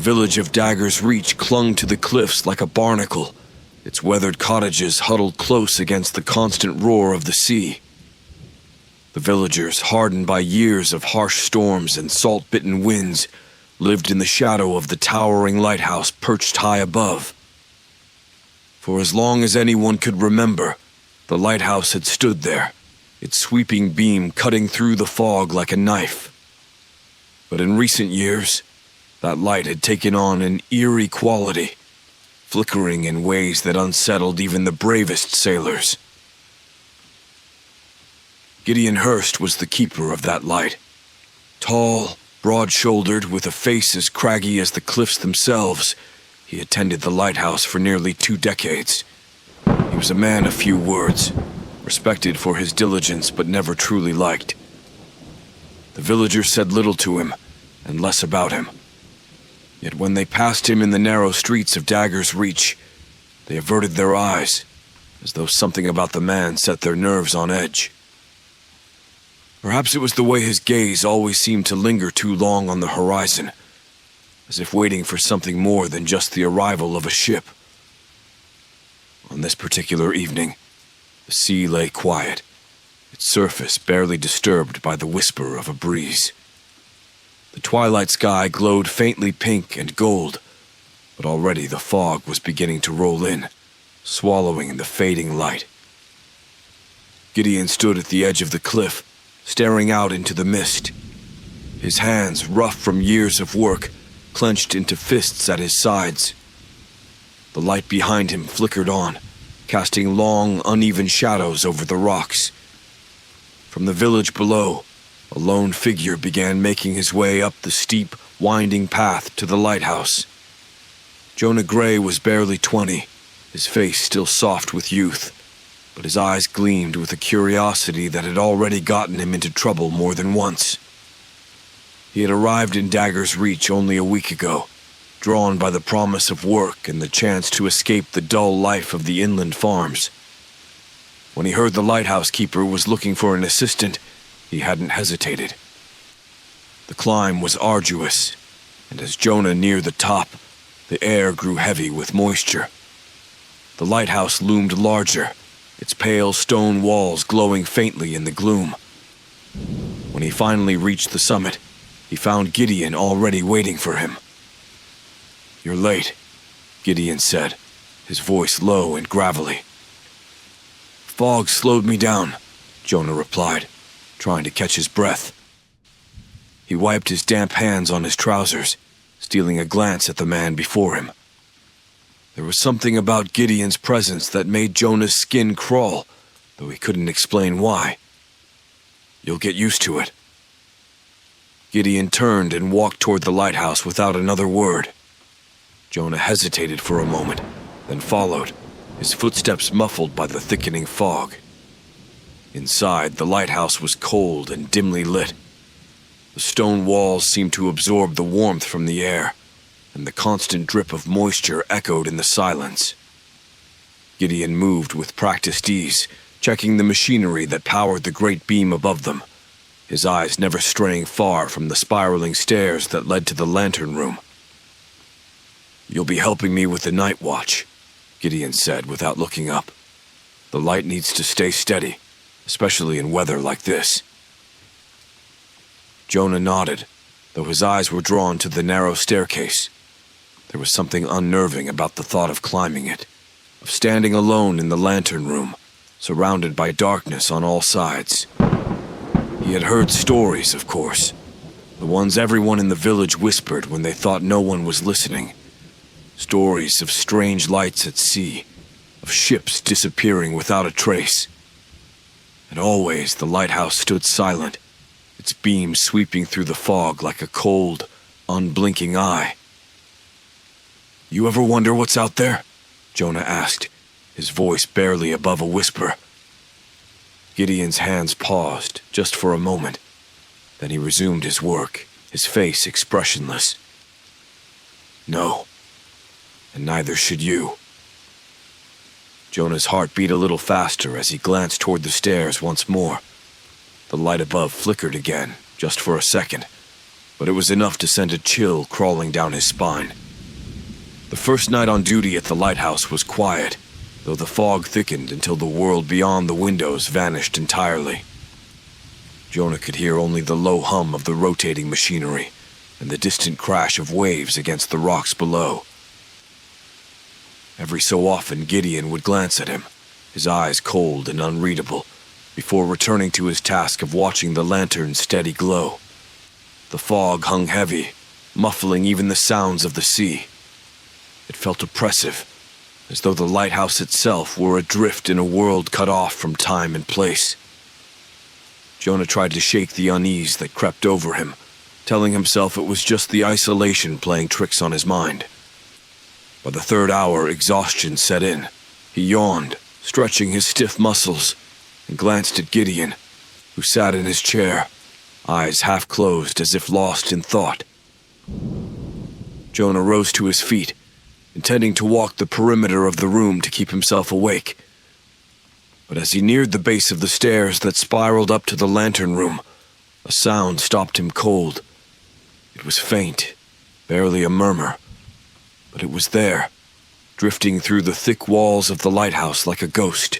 village of Dagger's Reach clung to the cliffs like a barnacle, its weathered cottages huddled close against the constant roar of the sea. The villagers, hardened by years of harsh storms and salt-bitten winds, lived in the shadow of the towering lighthouse perched high above. For as long as anyone could remember, the lighthouse had stood there, its sweeping beam cutting through the fog like a knife. But in recent years, that light had taken on an eerie quality, flickering in ways that unsettled even the bravest sailors. Gideon Hurst was the keeper of that light. Tall, broad-shouldered, with a face as craggy as the cliffs themselves, he attended the lighthouse for nearly 2 decades. He was a man of few words, respected for his diligence but never truly liked. The villagers said little to him, and less about him. Yet when they passed him in the narrow streets of Dagger's Reach, they averted their eyes, as though something about the man set their nerves on edge. Perhaps it was the way his gaze always seemed to linger too long on the horizon, as if waiting for something more than just the arrival of a ship. On this particular evening, the sea lay quiet, its surface barely disturbed by the whisper of a breeze. The twilight sky glowed faintly pink and gold, but already the fog was beginning to roll in, swallowing the fading light. Gideon stood at the edge of the cliff, staring out into the mist. His hands, rough from years of work, clenched into fists at his sides. The light behind him flickered on, casting long, uneven shadows over the rocks. From the village below, a lone figure began making his way up the steep, winding path to the lighthouse. Jonah Gray was barely 20, his face still soft with youth, but his eyes gleamed with a curiosity that had already gotten him into trouble more than once. He had arrived in Dagger's Reach only a week ago, drawn by the promise of work and the chance to escape the dull life of the inland farms. When he heard the lighthouse keeper was looking for an assistant, he hadn't hesitated. The climb was arduous, and as Jonah neared the top, the air grew heavy with moisture. The lighthouse loomed larger, its pale stone walls glowing faintly in the gloom. When he finally reached the summit, he found Gideon already waiting for him. "You're late," Gideon said, his voice low and gravelly. "Fog slowed me down," Jonah replied, trying to catch his breath. He wiped his damp hands on his trousers, stealing a glance at the man before him. There was something about Gideon's presence that made Jonah's skin crawl, though he couldn't explain why. "You'll get used to it." Gideon turned and walked toward the lighthouse without another word. Jonah hesitated for a moment, then followed, his footsteps muffled by the thickening fog. Inside, the lighthouse was cold and dimly lit. The stone walls seemed to absorb the warmth from the air, and the constant drip of moisture echoed in the silence. Gideon moved with practiced ease, checking the machinery that powered the great beam above them, his eyes never straying far from the spiraling stairs that led to the lantern room. "You'll be helping me with the night watch," Gideon said without looking up. "The light needs to stay steady, especially in weather like this." Jonah nodded, though his eyes were drawn to the narrow staircase. There was something unnerving about the thought of climbing it, of standing alone in the lantern room, surrounded by darkness on all sides. He had heard stories, of course, the ones everyone in the village whispered when they thought no one was listening. Stories of strange lights at sea, of ships disappearing without a trace. And always the lighthouse stood silent, its beam sweeping through the fog like a cold, unblinking eye. "You ever wonder what's out there?" Jonah asked, his voice barely above a whisper. Gideon's hands paused, just for a moment. Then he resumed his work, his face expressionless. "No, and neither should you." Jonah's heart beat a little faster as he glanced toward the stairs once more. The light above flickered again, just for a second. but it was enough to send a chill crawling down his spine. The first night on duty at the lighthouse was quiet, though the fog thickened until the world beyond the windows vanished entirely. Jonah could hear only the low hum of the rotating machinery and the distant crash of waves against the rocks below. Every so often, Gideon would glance at him, his eyes cold and unreadable, before returning to his task of watching the lantern's steady glow. The fog hung heavy, muffling even the sounds of the sea. It felt oppressive, as though the lighthouse itself were adrift in a world cut off from time and place. Jonah tried to shake the unease that crept over him, telling himself it was just the isolation playing tricks on his mind. By the third hour, exhaustion set in. He yawned, stretching his stiff muscles, and glanced at Gideon, who sat in his chair, eyes half closed as if lost in thought. Jonah rose to his feet, intending to walk the perimeter of the room to keep himself awake. But as he neared the base of the stairs that spiraled up to the lantern room, a sound stopped him cold. It was faint, barely a murmur, but it was there, drifting through the thick walls of the lighthouse like a ghost.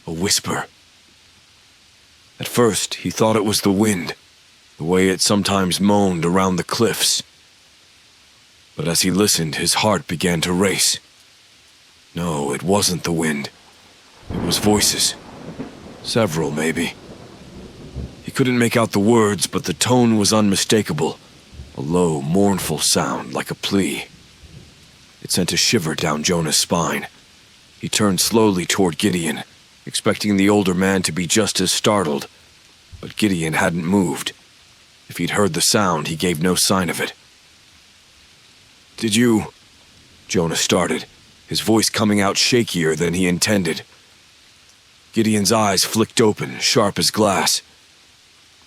A whisper. At first, he thought it was the wind, the way it sometimes moaned around the cliffs. But as he listened, his heart began to race. No, it wasn't the wind. It was voices. Several, maybe. He couldn't make out the words, but the tone was unmistakable. A low, mournful sound, like a plea. It sent a shiver down Jonah's spine. He turned slowly toward Gideon, expecting the older man to be just as startled. But Gideon hadn't moved. If he'd heard the sound, he gave no sign of it. "Did you—" Jonah started, his voice coming out shakier than he intended. Gideon's eyes flicked open, sharp as glass.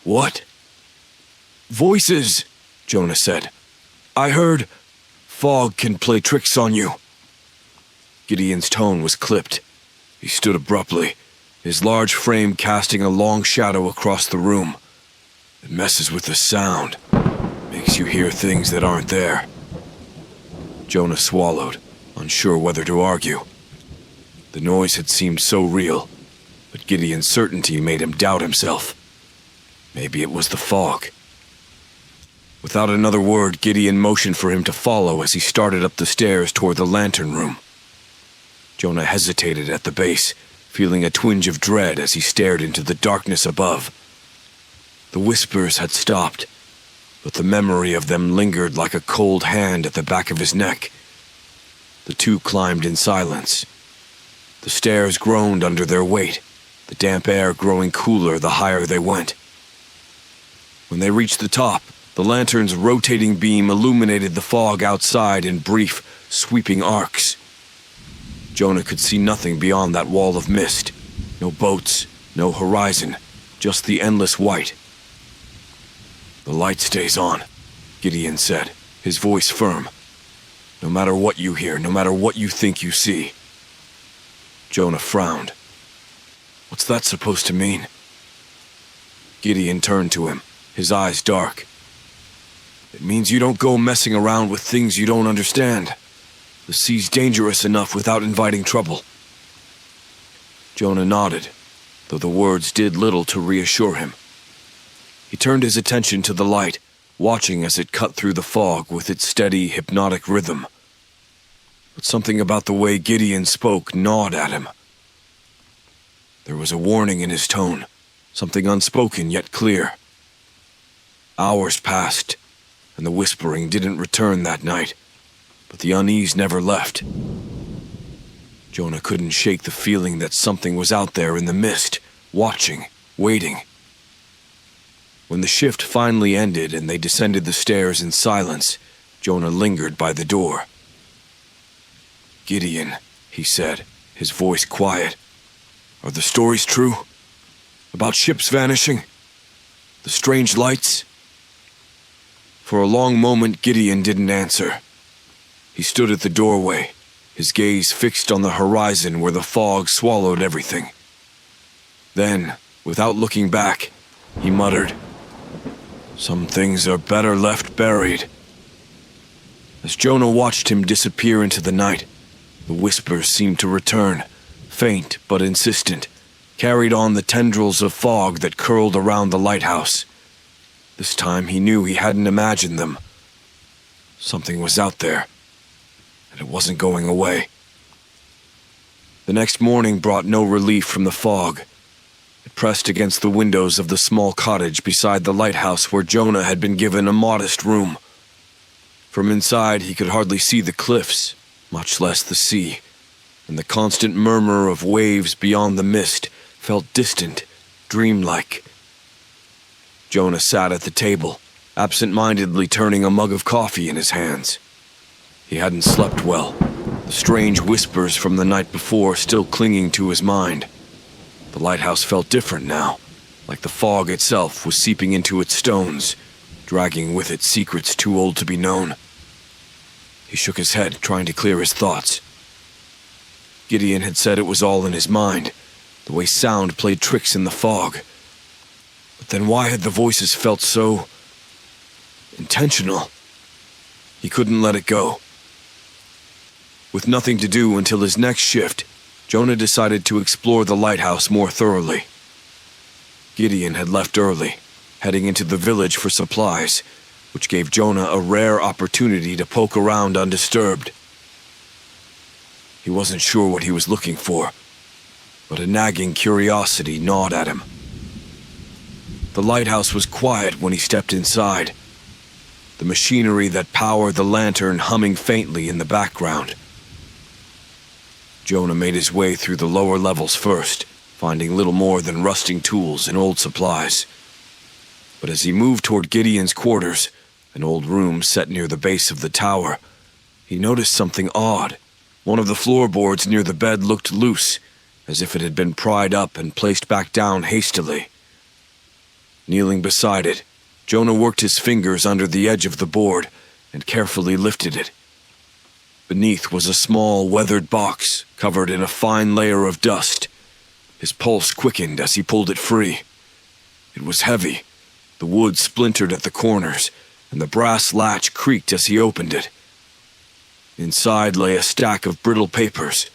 "What?" "Voices," Jonah said. "I heard fog can play tricks on you." Gideon's tone was clipped. He stood abruptly, his large frame casting a long shadow across the room. "It messes with the sound, makes you hear things that aren't there." Jonah swallowed, unsure whether to argue. The noise had seemed so real, but Gideon's certainty made him doubt himself. Maybe it was the fog. Without another word, Gideon motioned for him to follow as he started up the stairs toward the lantern room. Jonah hesitated at the base, feeling a twinge of dread as he stared into the darkness above. The whispers had stopped, but the memory of them lingered like a cold hand at the back of his neck. The two climbed in silence. The stairs groaned under their weight, the damp air growing cooler the higher they went. When they reached the top, the lantern's rotating beam illuminated the fog outside in brief, sweeping arcs. Jonah could see nothing beyond that wall of mist. No boats, no horizon, just the endless white. "The light stays on," Gideon said, his voice firm. "No matter what you hear, no matter what you think you see." Jonah frowned. "What's that supposed to mean?" Gideon turned to him, his eyes dark. "It means you don't go messing around with things you don't understand. The sea's dangerous enough without inviting trouble." Jonah nodded, though the words did little to reassure him. He turned his attention to the light, watching as it cut through the fog with its steady, hypnotic rhythm. But something about the way Gideon spoke gnawed at him. There was a warning in his tone, something unspoken yet clear. Hours passed, and the whispering didn't return that night, but the unease never left. Jonah couldn't shake the feeling that something was out there in the mist, watching, waiting. When the shift finally ended and they descended the stairs in silence, Jonah lingered by the door. "Gideon," he said, his voice quiet, "are the stories true? About ships vanishing? The strange lights?" For a long moment, Gideon didn't answer. He stood at the doorway, his gaze fixed on the horizon where the fog swallowed everything. Then, without looking back, he muttered, Some things are better left buried. As Jonah watched him disappear into the night, the whispers seemed to return, faint but insistent, carried on the tendrils of fog that curled around the lighthouse. This time he knew he hadn't imagined them. Something was out there, and it wasn't going away. The next morning brought no relief from the fog. It pressed against the windows of the small cottage beside the lighthouse where Jonah had been given a modest room. From inside he could hardly see the cliffs, much less the sea, and the constant murmur of waves beyond the mist felt distant, dreamlike. Jonah sat at the table, absent-mindedly turning a mug of coffee in his hands. He hadn't slept well, the strange whispers from the night before still clinging to his mind. The lighthouse felt different now, like the fog itself was seeping into its stones, dragging with it secrets too old to be known. He shook his head, trying to clear his thoughts. Gideon had said it was all in his mind, the way sound played tricks in the fog. But then why had the voices felt so intentional? He couldn't let it go. With nothing to do until his next shift, Jonah decided to explore the lighthouse more thoroughly. Gideon had left early, heading into the village for supplies, which gave Jonah a rare opportunity to poke around undisturbed. He wasn't sure what he was looking for, but a nagging curiosity gnawed at him. The lighthouse was quiet when he stepped inside, the machinery that powered the lantern humming faintly in the background. Jonah made his way through the lower levels first, finding little more than rusting tools and old supplies. But as he moved toward Gideon's quarters, an old room set near the base of the tower, he noticed something odd. One of the floorboards near the bed looked loose, as if it had been pried up and placed back down hastily. Kneeling beside it, Jonah worked his fingers under the edge of the board and carefully lifted it. Beneath was a small, weathered box covered in a fine layer of dust. His pulse quickened as he pulled it free. It was heavy. The wood splintered at the corners, and the brass latch creaked as he opened it. Inside lay a stack of brittle papers,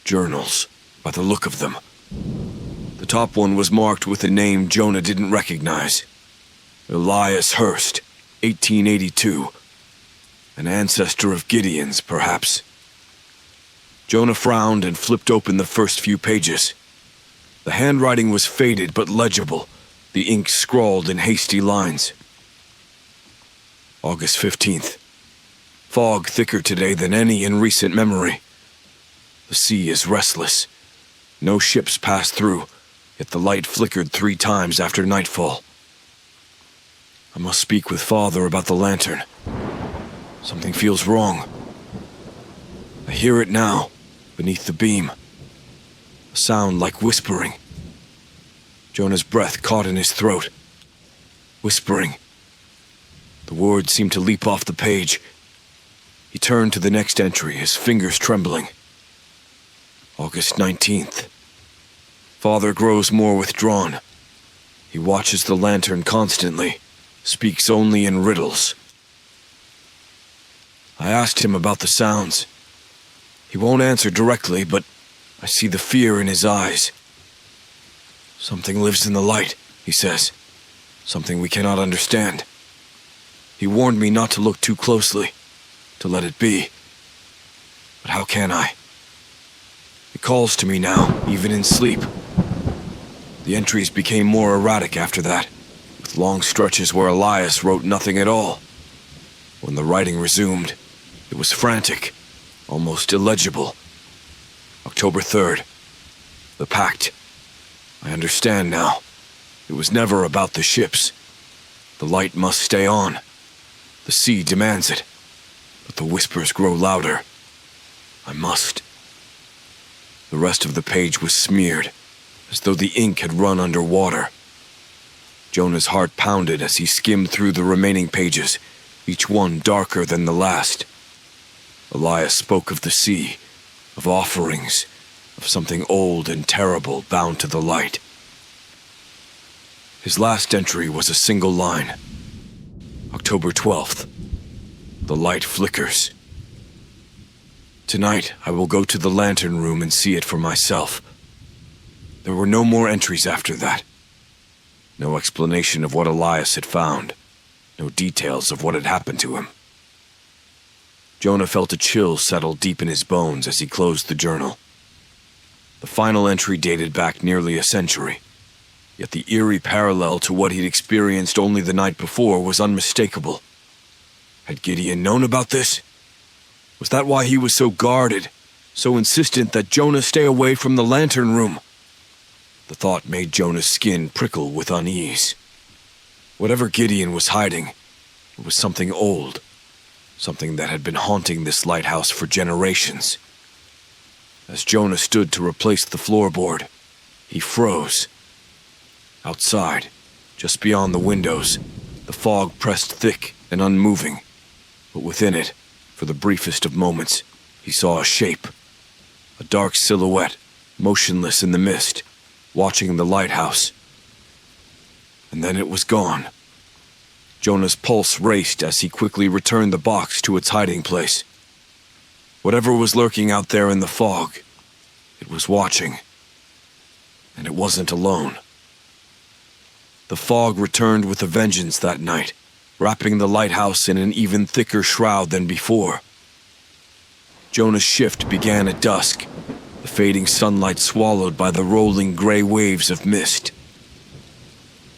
journals, by the look of them. The top one was marked with a name Jonah didn't recognize. Elias Hurst, 1882. An ancestor of Gideon's, perhaps. Jonah frowned and flipped open the first few pages. The handwriting was faded but legible, the ink scrawled in hasty lines. August 15th. Fog thicker today than any in recent memory. The sea is restless. No ships pass through, yet the light flickered 3 times after nightfall. I must speak with Father about the lantern. Something feels wrong. I hear it now, beneath the beam. A sound like whispering. Jonah's breath caught in his throat. Whispering. The words seemed to leap off the page. He turned to the next entry, his fingers trembling. August 19th. Father grows more withdrawn. He watches the lantern constantly, speaks only in riddles. I asked him about the sounds. He won't answer directly, but I see the fear in his eyes. Something lives in the light, he says. Something we cannot understand. He warned me not to look too closely, to let it be. But how can I? It calls to me now, even in sleep. The entries became more erratic after that, with long stretches where Elias wrote nothing at all. When the writing resumed, it was frantic, almost illegible. October 3rd. The pact. I understand now. It was never about the ships. The light must stay on. The sea demands it. But the whispers grow louder. I must. The rest of the page was smeared, as though the ink had run under water. Jonah's heart pounded as he skimmed through the remaining pages, each one darker than the last. Elias spoke of the sea, of offerings, of something old and terrible bound to the light. His last entry was a single line. October 12th. The light flickers. Tonight, I will go to the lantern room and see it for myself. There were no more entries after that. No explanation of what Elias had found. No details of what had happened to him. Jonah felt a chill settle deep in his bones as he closed the journal. The final entry dated back nearly a century, yet the eerie parallel to what he'd experienced only the night before was unmistakable. Had Gideon known about this? Was that why he was so guarded, so insistent that Jonah stay away from the lantern room? The thought made Jonah's skin prickle with unease. Whatever Gideon was hiding, it was something old, something that had been haunting this lighthouse for generations. As Jonah stood to replace the floorboard, he froze. Outside, just beyond the windows, the fog pressed thick and unmoving, but within it, for the briefest of moments, he saw a shape, a dark silhouette, motionless in the mist, watching the lighthouse. And then it was gone. Jonah's pulse raced as he quickly returned the box to its hiding place. Whatever was lurking out there in the fog, it was watching. And it wasn't alone. The fog returned with a vengeance that night, wrapping the lighthouse in an even thicker shroud than before. Jonah's shift began at dusk, the fading sunlight swallowed by the rolling gray waves of mist.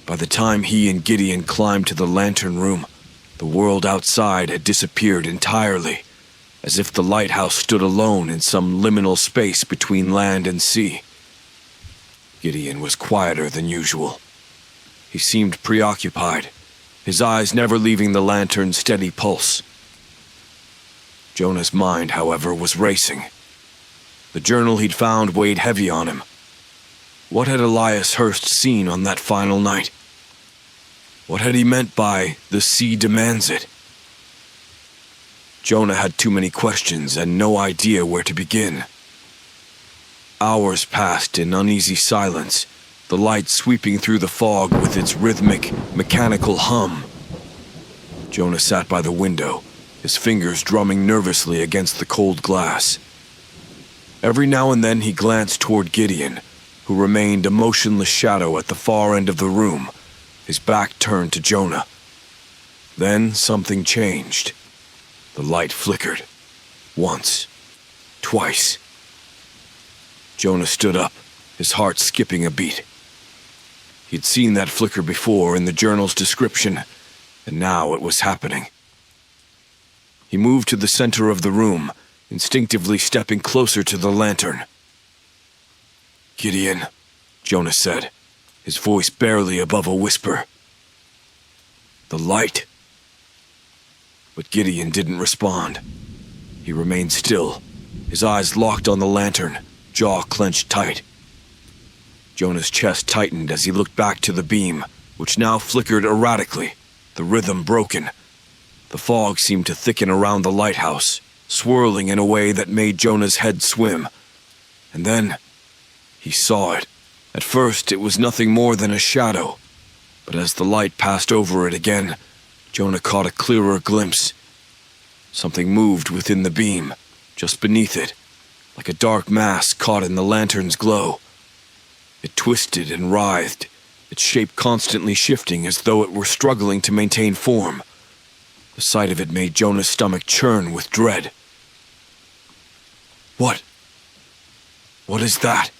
By the time he and Gideon climbed to the lantern room, the world outside had disappeared entirely, as if the lighthouse stood alone in some liminal space between land and sea. Gideon was quieter than usual. He seemed preoccupied, his eyes never leaving the lantern's steady pulse. Jonah's mind, however, was racing. The journal he'd found weighed heavy on him. What had Elias Hurst seen on that final night? What had he meant by "the sea demands it"? Jonah had too many questions and no idea where to begin. Hours passed in uneasy silence, the light sweeping through the fog with its rhythmic, mechanical hum. Jonah sat by the window, his fingers drumming nervously against the cold glass. Every now and then he glanced toward Gideon, who remained a motionless shadow at the far end of the room, his back turned to Jonah. Then something changed. The light flickered. Once. Twice. Jonah stood up, his heart skipping a beat. He'd seen that flicker before in the journal's description, and now it was happening. He moved to the center of the room, instinctively stepping closer to the lantern. "Gideon," Jonah said, his voice barely above a whisper. "The light." But Gideon didn't respond. He remained still, his eyes locked on the lantern, jaw clenched tight. Jonah's chest tightened as he looked back to the beam, which now flickered erratically, the rhythm broken. The fog seemed to thicken around the lighthouse, swirling in a way that made Jonah's head swim. And then he saw it. At first, it was nothing more than a shadow, but as the light passed over it again, Jonah caught a clearer glimpse. Something moved within the beam, just beneath it, like a dark mass caught in the lantern's glow. It twisted and writhed, its shape constantly shifting as though it were struggling to maintain form. The sight of it made Jonah's stomach churn with dread. What is that?"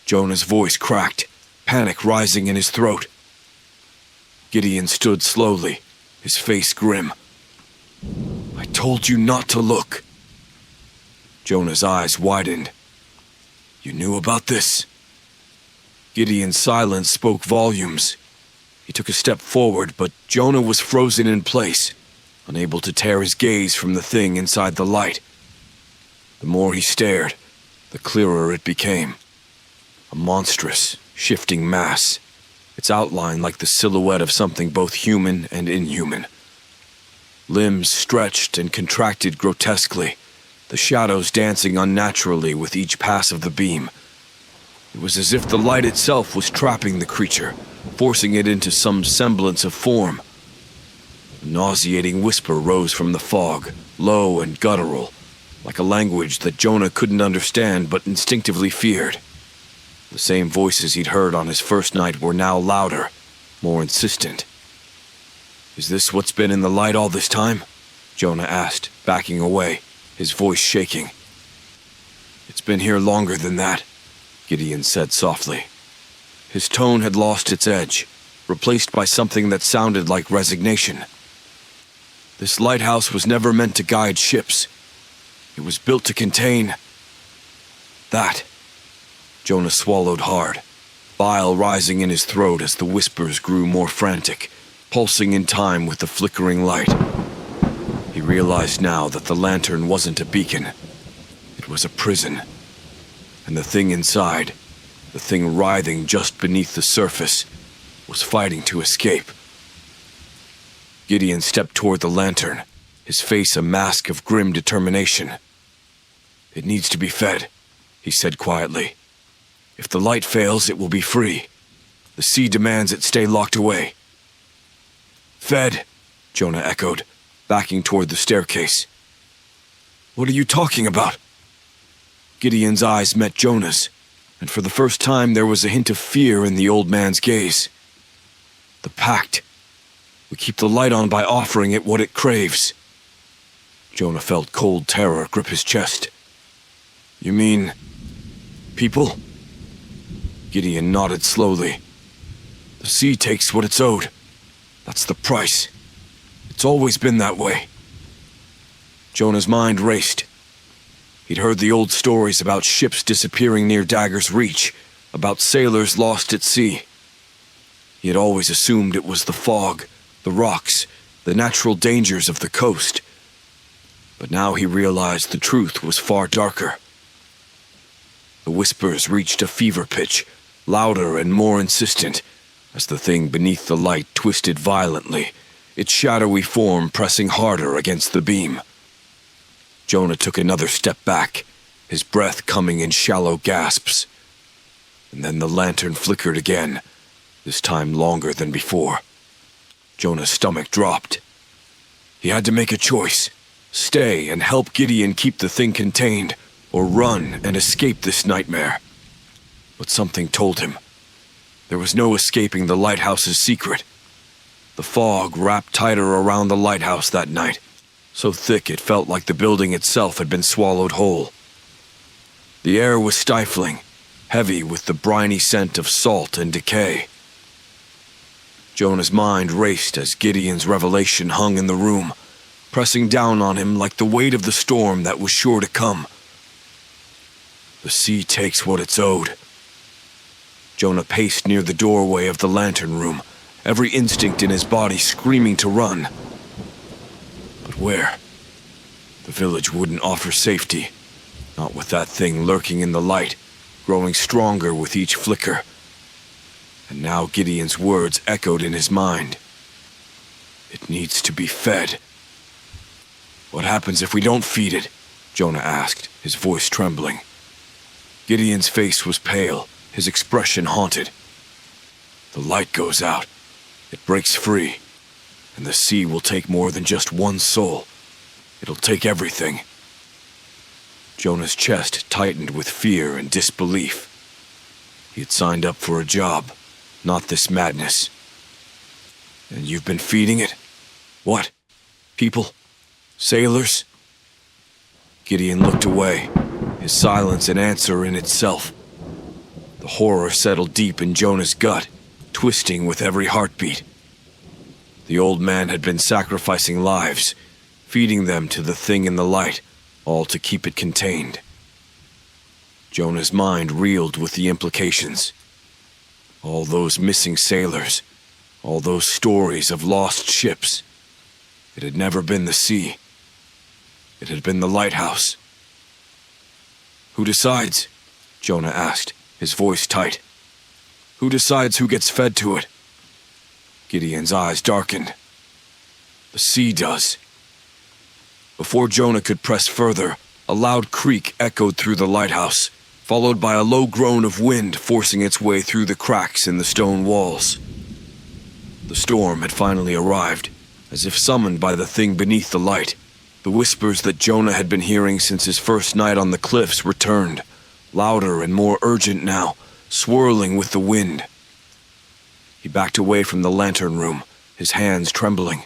Jonah's voice cracked, panic rising in his throat. Gideon stood slowly, his face grim. "I told you not to look." Jonah's eyes widened. "You knew about this?" Gideon's silence spoke volumes. He took a step forward, but Jonah was frozen in place, unable to tear his gaze from the thing inside the light. The more he stared, the clearer it became. A monstrous, shifting mass, its outline like the silhouette of something both human and inhuman. Limbs stretched and contracted grotesquely, the shadows dancing unnaturally with each pass of the beam. It was as if the light itself was trapping the creature, forcing it into some semblance of form. A nauseating whisper rose from the fog, low and guttural, like a language that Jonah couldn't understand but instinctively feared. The same voices he'd heard on his first night were now louder, more insistent. "Is this what's been in the light all this time?" Jonah asked, backing away, his voice shaking. "It's been here longer than that," Gideon said softly. His tone had lost its edge, replaced by something that sounded like resignation. "This lighthouse was never meant to guide ships. It was built to contain... that." Jonah swallowed hard, bile rising in his throat as the whispers grew more frantic, pulsing in time with the flickering light. He realized now that the lantern wasn't a beacon. It was a prison. And the thing inside, the thing writhing just beneath the surface, was fighting to escape. Gideon stepped toward the lantern, his face a mask of grim determination. "It needs to be fed," he said quietly. "If the light fails, it will be free. The sea demands it stay locked away." "Fed," Jonah echoed, backing toward the staircase. "What are you talking about?" Gideon's eyes met Jonah's, and for the first time there was a hint of fear in the old man's gaze. "The pact. We keep the light on by offering it what it craves." Jonah felt cold terror grip his chest. "You mean... people?" Gideon nodded slowly. "The sea takes what it's owed. That's the price. It's always been that way." Jonah's mind raced. He'd heard the old stories about ships disappearing near Dagger's Reach, about sailors lost at sea. He had always assumed it was the fog, the rocks, the natural dangers of the coast. But now he realized the truth was far darker. The whispers reached a fever pitch, louder and more insistent, as the thing beneath the light twisted violently, its shadowy form pressing harder against the beam. Jonah took another step back, his breath coming in shallow gasps. And then the lantern flickered again, this time longer than before. Jonah's stomach dropped. He had to make a choice: stay and help Gideon keep the thing contained, or run and escape this nightmare. But something told him there was no escaping the lighthouse's secret. The fog wrapped tighter around the lighthouse that night, so thick it felt like the building itself had been swallowed whole. The air was stifling, heavy with the briny scent of salt and decay. Jonah's mind raced as Gideon's revelation hung in the room, pressing down on him like the weight of the storm that was sure to come. The sea takes what it's owed. Jonah paced near the doorway of the lantern room, every instinct in his body screaming to run. But where? The village wouldn't offer safety, not with that thing lurking in the light, growing stronger with each flicker. And now Gideon's words echoed in his mind. It needs to be fed. "What happens if we don't feed it?" Jonah asked, his voice trembling. Gideon's face was pale, his expression haunted. "The light goes out. It breaks free. And the sea will take more than just one soul. It'll take everything." Jonah's chest tightened with fear and disbelief. He had signed up for a job, not this madness. "And you've been feeding it? What? People? Sailors?" Gideon looked away, his silence an answer in itself. The horror settled deep in Jonah's gut, twisting with every heartbeat. The old man had been sacrificing lives, feeding them to the thing in the light, all to keep it contained. Jonah's mind reeled with the implications. All those missing sailors, all those stories of lost ships. It had never been the sea. It had been the lighthouse. "Who decides?" Jonah asked, his voice tight. "Who decides who gets fed to it?" Gideon's eyes darkened. "The sea does." Before Jonah could press further, a loud creak echoed through the lighthouse, followed by a low groan of wind forcing its way through the cracks in the stone walls. The storm had finally arrived, as if summoned by the thing beneath the light. The whispers that Jonah had been hearing since his first night on the cliffs returned, louder and more urgent now, swirling with the wind. He backed away from the lantern room, his hands trembling.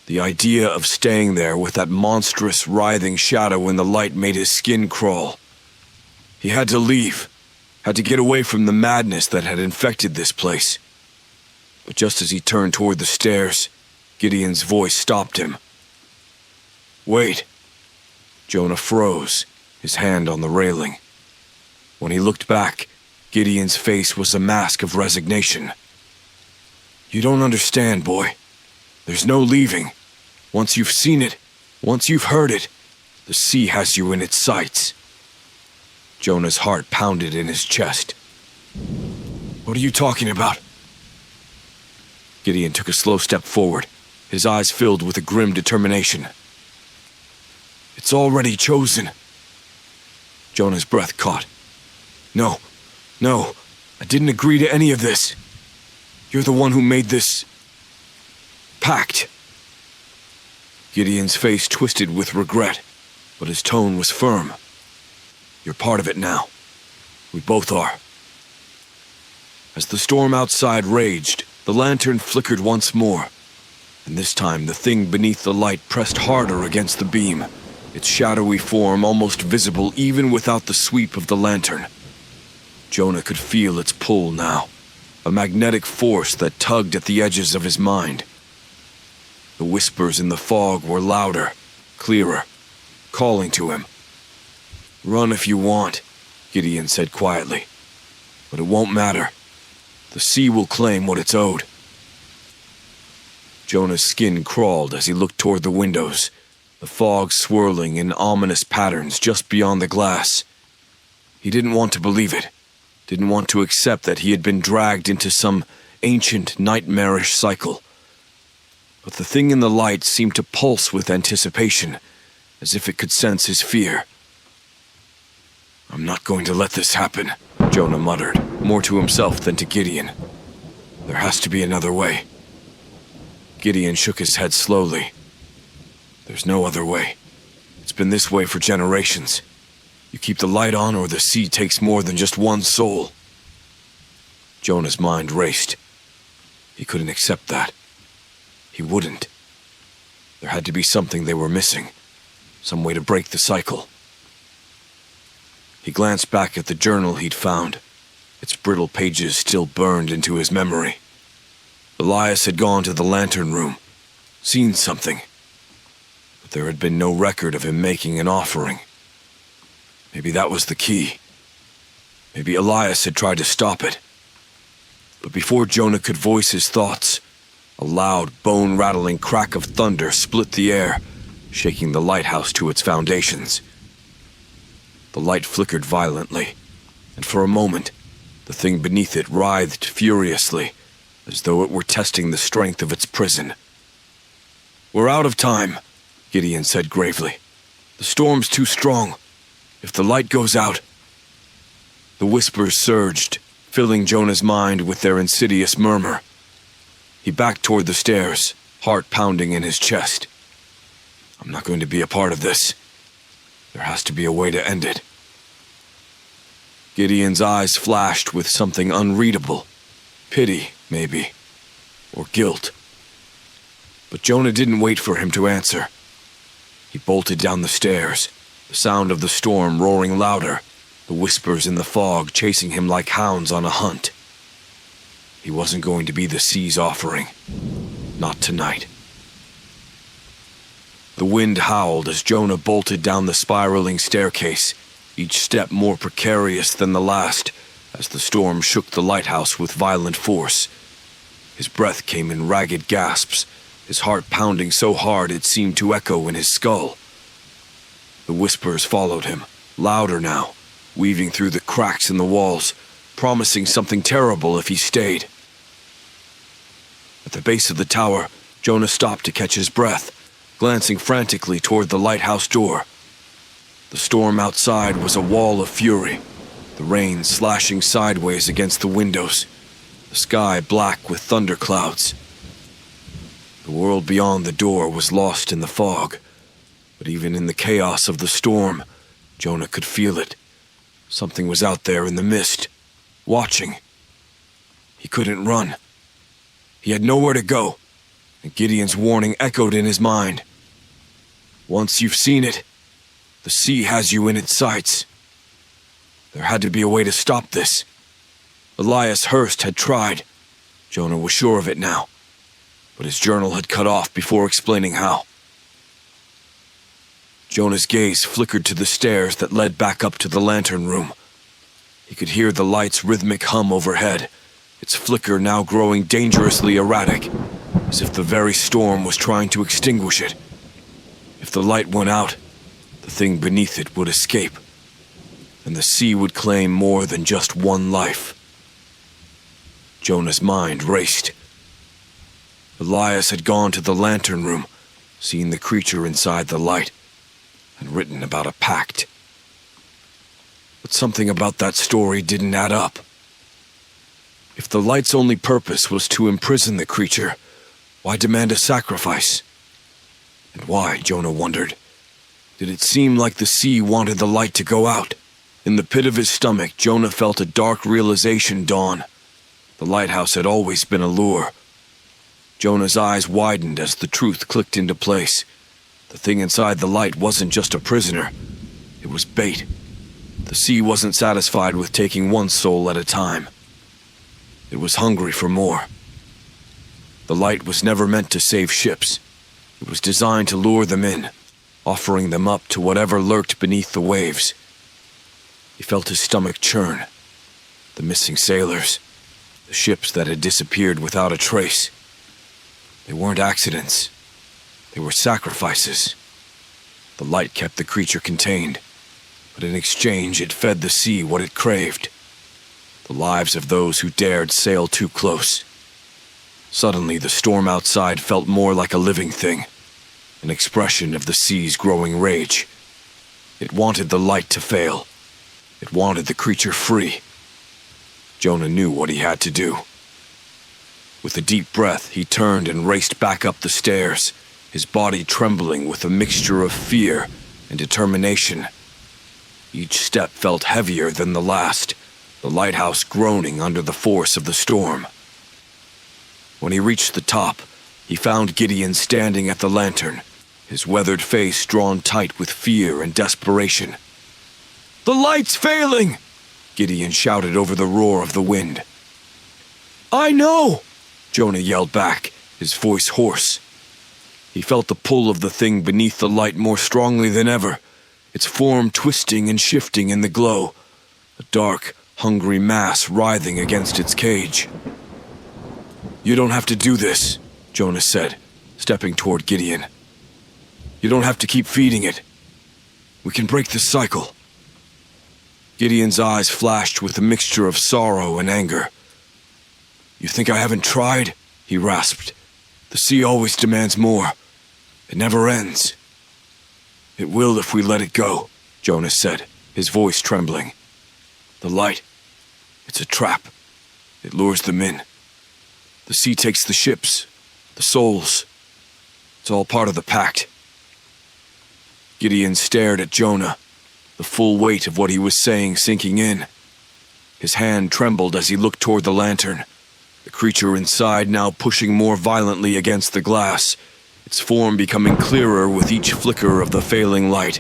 The idea of staying there with that monstrous, writhing shadow in the light made his skin crawl. He had to leave, had to get away from the madness that had infected this place. But just as he turned toward the stairs, Gideon's voice stopped him. "Wait." Jonah froze, his hand on the railing. When he looked back, Gideon's face was a mask of resignation. "You don't understand, boy. There's no leaving. Once you've seen it, once you've heard it, the sea has you in its sights." Jonah's heart pounded in his chest. "What are you talking about?" Gideon took a slow step forward, his eyes filled with a grim determination. "It's already chosen." Jonah's breath caught. No, I didn't agree to any of this. You're the one who made this pact." Gideon's face twisted with regret, but his tone was firm. "You're part of it now. We both are." As the storm outside raged, the lantern flickered once more, and this time the thing beneath the light pressed harder against the beam, its shadowy form almost visible even without the sweep of the lantern. Jonah could feel its pull now, a magnetic force that tugged at the edges of his mind. The whispers in the fog were louder, clearer, calling to him. "Run if you want," Gideon said quietly, "but it won't matter. The sea will claim what it's owed." Jonah's skin crawled as he looked toward the windows, the fog swirling in ominous patterns just beyond the glass. He didn't want to believe it, didn't want to accept that he had been dragged into some ancient, nightmarish cycle. But the thing in the light seemed to pulse with anticipation, as if it could sense his fear. "I'm not going to let this happen," Jonah muttered, more to himself than to Gideon. "There has to be another way." Gideon shook his head slowly. "There's no other way. It's been this way for generations. You keep the light on or the sea takes more than just one soul." Jonah's mind raced. He couldn't accept that. He wouldn't. There had to be something they were missing, some way to break the cycle. He glanced back at the journal he'd found, its brittle pages still burned into his memory. Elias had gone to the lantern room, seen something, but there had been no record of him making an offering. Maybe that was the key. Maybe Elias had tried to stop it. But before Jonah could voice his thoughts, a loud, bone-rattling crack of thunder split the air, shaking the lighthouse to its foundations. The light flickered violently, and for a moment, the thing beneath it writhed furiously, as though it were testing the strength of its prison. "We're out of time," Gideon said gravely. "The storm's too strong. If the light goes out..." The whispers surged, filling Jonah's mind with their insidious murmur. He backed toward the stairs, heart pounding in his chest. "I'm not going to be a part of this. There has to be a way to end it." Gideon's eyes flashed with something unreadable. Pity, maybe, or guilt. But Jonah didn't wait for him to answer. He bolted down the stairs, the sound of the storm roaring louder, the whispers in the fog chasing him like hounds on a hunt. He wasn't going to be the sea's offering. Not tonight. The wind howled as Jonah bolted down the spiraling staircase, each step more precarious than the last, as the storm shook the lighthouse with violent force. His breath came in ragged gasps, his heart pounding so hard it seemed to echo in his skull. The whispers followed him, louder now, weaving through the cracks in the walls, promising something terrible if he stayed. At the base of the tower, Jonah stopped to catch his breath, glancing frantically toward the lighthouse door. The storm outside was a wall of fury, the rain slashing sideways against the windows, the sky black with thunderclouds. The world beyond the door was lost in the fog, but even in the chaos of the storm, Jonah could feel it. Something was out there in the mist, watching. He couldn't run. He had nowhere to go, and Gideon's warning echoed in his mind. Once you've seen it, the sea has you in its sights. There had to be a way to stop this. Elias Hurst had tried. Jonah was sure of it now, but his journal had cut off before explaining how. Jonah's gaze flickered to the stairs that led back up to the lantern room. He could hear the light's rhythmic hum overhead, its flicker now growing dangerously erratic, as if the very storm was trying to extinguish it. If the light went out, the thing beneath it would escape, and the sea would claim more than just one life. Jonah's mind raced. Elias had gone to the lantern room, seen the creature inside the light, and written about a pact. But something about that story didn't add up. If the light's only purpose was to imprison the creature, why demand a sacrifice? And why, Jonah wondered, did it seem like the sea wanted the light to go out? In the pit of his stomach, Jonah felt a dark realization dawn. The lighthouse had always been a lure. Jonah's eyes widened as the truth clicked into place. The thing inside the light wasn't just a prisoner. It was bait. The sea wasn't satisfied with taking one soul at a time. It was hungry for more. The light was never meant to save ships. It was designed to lure them in, offering them up to whatever lurked beneath the waves. He felt his stomach churn. The missing sailors, the ships that had disappeared without a trace. They weren't accidents. They were sacrifices. The light kept the creature contained, but in exchange it fed the sea what it craved. The lives of those who dared sail too close. Suddenly, the storm outside felt more like a living thing, an expression of the sea's growing rage. It wanted the light to fail. It wanted the creature free. Jonah knew what he had to do. With a deep breath, he turned and raced back up the stairs, his body trembling with a mixture of fear and determination. Each step felt heavier than the last, the lighthouse groaning under the force of the storm. When he reached the top, he found Gideon standing at the lantern, his weathered face drawn tight with fear and desperation. "The light's failing!" Gideon shouted over the roar of the wind. "I know!" Jonah yelled back, his voice hoarse. He felt the pull of the thing beneath the light more strongly than ever, its form twisting and shifting in the glow, a dark, hungry mass writhing against its cage. "You don't have to do this," Jonah said, stepping toward Gideon. "You don't have to keep feeding it. We can break the cycle." Gideon's eyes flashed with a mixture of sorrow and anger. "You think I haven't tried?" he rasped. "The sea always demands more. It never ends." "It will if we let it go," Jonah said, his voice trembling. "The light, it's a trap. It lures them in. The sea takes the ships, the souls. It's all part of the pact." Gideon stared at Jonah, the full weight of what he was saying sinking in. His hand trembled as he looked toward the lantern, the creature inside now pushing more violently against the glass, its form becoming clearer with each flicker of the failing light.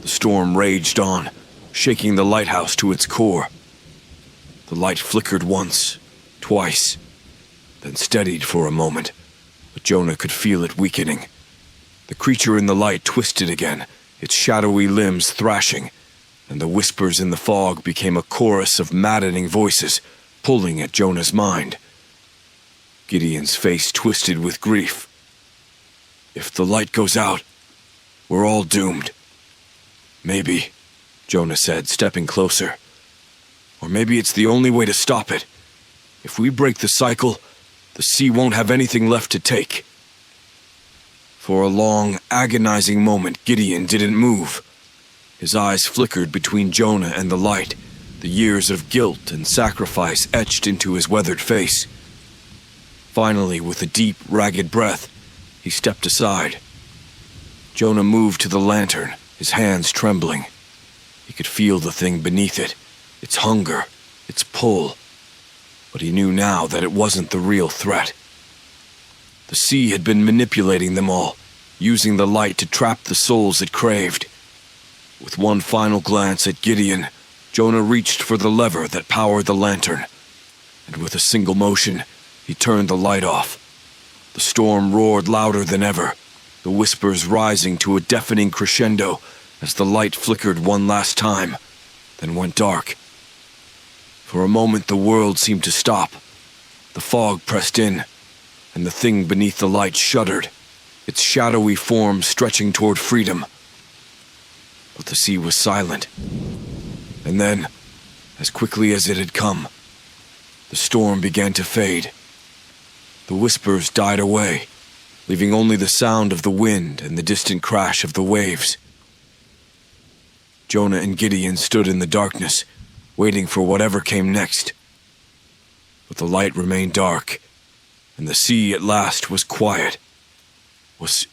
The storm raged on, shaking the lighthouse to its core. The light flickered once, twice, then steadied for a moment, but Jonah could feel it weakening. The creature in the light twisted again, its shadowy limbs thrashing, and the whispers in the fog became a chorus of maddening voices, pulling at Jonah's mind. Gideon's face twisted with grief. "If the light goes out, we're all doomed." "Maybe," Jonah said, stepping closer. "Or maybe it's the only way to stop it. If we break the cycle, the sea won't have anything left to take." For a long, agonizing moment, Gideon didn't move. His eyes flickered between Jonah and the light, the years of guilt and sacrifice etched into his weathered face. Finally, with a deep, ragged breath, he stepped aside. Jonah moved to the lantern, his hands trembling. He could feel the thing beneath it, its hunger, its pull. But he knew now that it wasn't the real threat. The sea had been manipulating them all, using the light to trap the souls it craved. With one final glance at Gideon, Jonah reached for the lever that powered the lantern, and with a single motion, he turned the light off. The storm roared louder than ever, the whispers rising to a deafening crescendo as the light flickered one last time, then went dark. For a moment the world seemed to stop. The fog pressed in, and the thing beneath the light shuddered, its shadowy form stretching toward freedom. But the sea was silent. And then, as quickly as it had come, the storm began to fade. The whispers died away, leaving only the sound of the wind and the distant crash of the waves. Jonah and Gideon stood in the darkness, waiting for whatever came next. But the light remained dark, and the sea at last was quiet, was